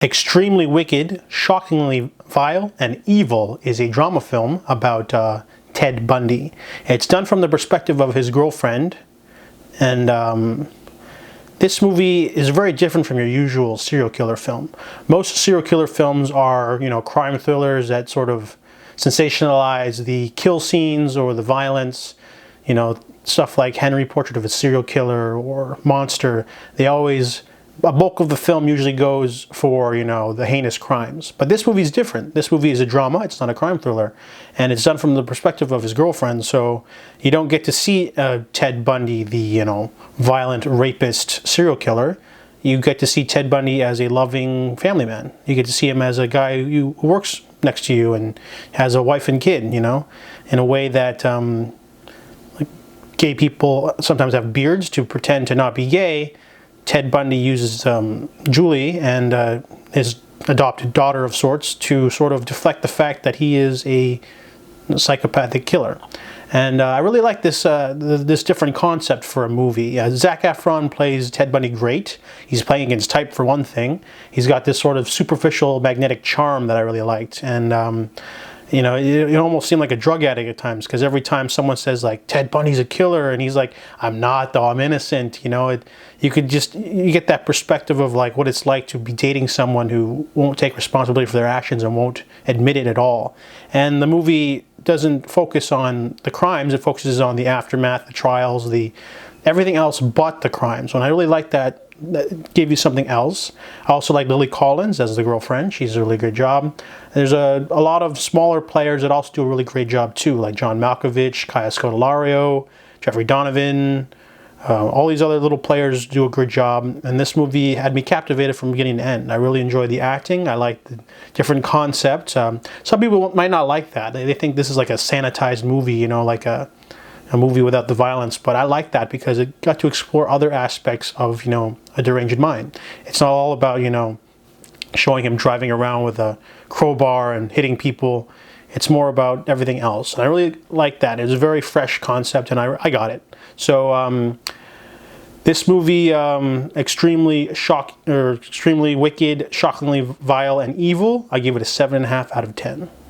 Extremely Wicked, Shockingly Vile, and Evil is a drama film about Ted Bundy. It's done from the perspective of his girlfriend, and this movie is very different from your usual serial killer film. Most serial killer films are, crime thrillers that sort of sensationalize the kill scenes or the violence. Stuff like Henry, Portrait of a Serial Killer, or Monster. A bulk of the film usually goes for, the heinous crimes. But this movie is different. This movie is a drama. It's not a crime thriller. And it's done from the perspective of his girlfriend. So you don't get to see Ted Bundy, the, violent rapist serial killer. You get to see Ted Bundy as a loving family man. You get to see him as a guy who works next to you and has a wife and kid, in a way that gay people sometimes have beards to pretend to not be gay. Ted Bundy uses Julie and his adopted daughter of sorts to sort of deflect the fact that he is a psychopathic killer. And I really like this this different concept for a movie. Zac Efron plays Ted Bundy great. He's playing against type for one thing. He's got this sort of superficial magnetic charm that I really liked. And it almost seemed like a drug addict at times, because every time someone says like Ted Bundy's a killer and he's like, I'm not though, I'm innocent, you get that perspective of like what it's like to be dating someone who won't take responsibility for their actions and won't admit it at all. And the movie doesn't focus on the crimes, it focuses on the aftermath, the trials, everything else but the crimes. And I really like that gave you something else. I also like Lily Collins as the girlfriend. She's a really good job. There's a lot of smaller players that also do a really great job too, like John Malkovich, Kaya Scodelario, Jeffrey Donovan. All these other little players do a good job, and this movie had me captivated from beginning to end. I really enjoyed the acting. I like the different concepts. Some people might not like that. They think this is like a sanitized movie, like a movie without the violence, but I like that because it got to explore other aspects of, a deranged mind. It's not all about, showing him driving around with a crowbar and hitting people. It's more about everything else. And I really like that. It's a very fresh concept, and I got it. So this movie, extremely wicked, shockingly vile, and evil, I give it a 7.5 out of 10.